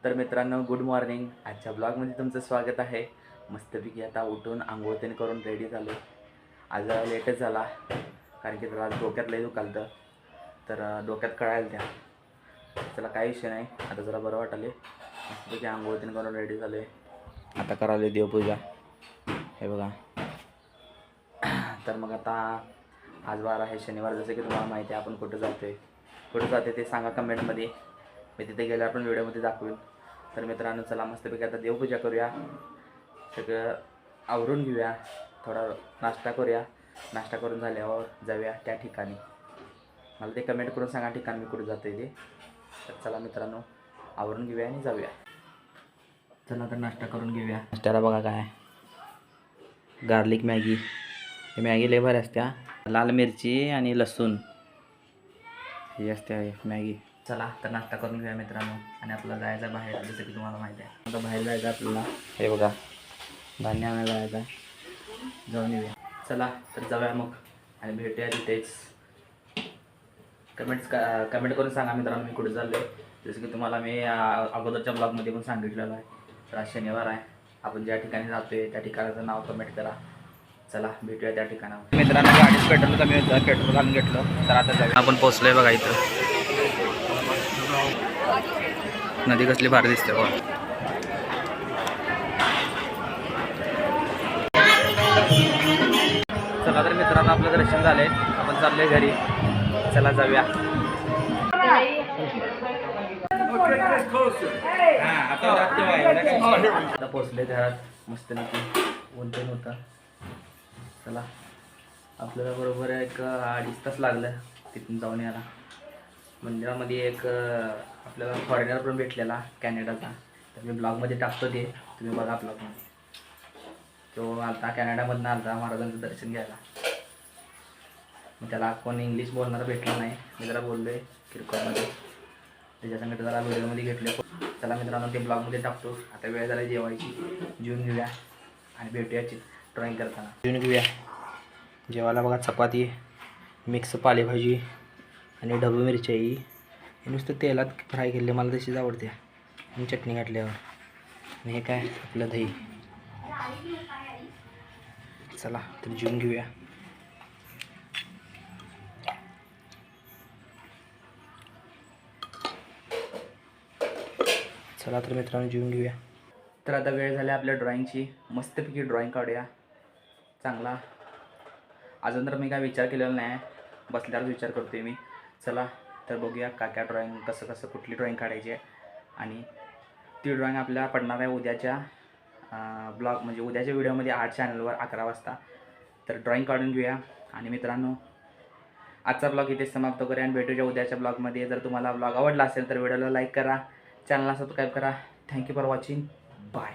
तर मित्रांनो good morning. आजच्या ब्लॉगमध्ये तुमचं स्वागत आहे. मस्तपैकी आता उठून आंघोळ तेन करून रेडी झालो. आज लेटच झाला कारण की जरा डोक्यात लय दुखालतं, तर डोक्यात कळायला त्या त्याला काही विषय नाही. आता जरा बरं वाटाले. मस्तपैकी आंघोळ तेन करून रेडी झालो. आता कराले देवपूजा, हे बघा. तर मग आता आज वार आहे शनिवार. जसं की तुम्हाला माहिती आहे आपण कुठं जाते ते सांगा कमेंटमध्ये. मी तिथे गेल्यावर पण व्हिडिओमध्ये दाखवेन. तर मित्रांनो चला मस्तपैकी आता देवपूजा करूया, सगळं आवरून घेऊया, थोडा नाश्ता करूया. नाश्ता करून झाल्यावर जाऊया त्या ठिकाणी. मला ते कमेंट करून सांगा ठिकाण मी कुठं जातो ते. तर चला मित्रांनो आवरून घेऊया आणि जाऊया. चला तर नाश्ता करून घेऊया. नाश्त्याला बघा काय, गार्लिक मॅगी. ही मॅगी लय भारी असत्या, लाल मिरची आणि लसूण ही असते मॅगी. चला तर नाश्ता करून घेऊया मित्रांनो आणि आपल्याला जायचं बाहेर. जसं की तुम्हाला माहिती आहे आता बाहेर जायचं आपल्याला. हे बघा धान्य आणायला जायचं आहे, जाऊन येऊया. चला तर जाऊया मग आणि भेटूया तिथेच. कमेंट करून सांगा मित्रांनो मी कुठे चाललो आहे. जसं की तुम्हाला मी अगोदरच्या ब्लॉगमध्ये पण सांगितलेलं आहे. तर आज शनिवार आहे, आपण ज्या ठिकाणी जातो आहे त्या ठिकाणाचं नाव कमेंट करा. चला भेटूया त्या ठिकाणावर. मित्रांनो गाडीत पेट्रोल कमी होतं, पेट्रोल घालून घेतलं. तर आता जाऊया. आपण पोचलोय बघा इथं. नदी कसली भारी दिसते बघा. चला तर मित्रांनो आपलं दर्शन झालंय, आपण चाललोय घरी. चला जाऊया. आता पोचले घरात मस्त नक्की ऊन पण होतं. चला आपल्याला बरोबर एक 2.5 तास लागलं तिथून जाऊन यायला. मंदिरामध्ये एक आपल्याला फॉरेनर पण भेटलेला कॅनडाचा. तर मी ब्लॉगमध्ये टाकतो ते, तुम्ही बघा ब्लॉगमध्ये. तो आलता कॅनडामधून आलता महाराजांचं दर्शन घ्यायला. मग त्याला कोण इंग्लिश बोलणारा भेटला नाही. मी जरा बोललो आहे किरकोळमध्ये, त्याच्यासंगत जरा व्हिडिओमध्ये घेतले. चला मित्रांनो ते ब्लॉगमध्ये टाकतो. आता वेळ झाला जेवायची, जेवून घेऊया आणि भेटूया ड्रॉईंग करताना. जेवून घेऊया. जेवायला बघा चपाती, मिक्स पालेभाजी आणि ढबू मिरची आहे. हे नुसतं तेलात फ्राय केले, मला तशीच आवडते. आणि चटणी घातल्यावर. आणि हे काय आपलं दही. चला तर जेवून घेऊया. चला तर मित्रांनो जेवून घेऊया. तर आता वेळ झाली आपल्या ड्रॉईंगची. मस्तपैकी ड्रॉईंग काढूया चांगला. अजून तर मी काय विचार केलेला नाही, बसल्यावरच विचार करतोय मी. चला तर बघूया काय ड्रॉईंग, कसं कुठली ड्रॉईंग काढायची आहे. आणि ती ड्रॉईंग आपल्याला पडणार आहे उद्याच्या ब्लॉग, म्हणजे उद्याच्या व्हिडिओमध्ये 8 चॅनलवर 11 वाजता. तर ड्रॉईंग काढून घेऊया. आणि मित्रांनो आजचा ब्लॉग इथे समाप्त करूया आणि भेटूया उद्याच्या ब्लॉगमध्ये. जर तुम्हाला ब्लॉग आवडला असेल तर व्हिडिओला लाईक करा, चॅनलला सबस्क्राईब करा. Thank you for watching. बाय.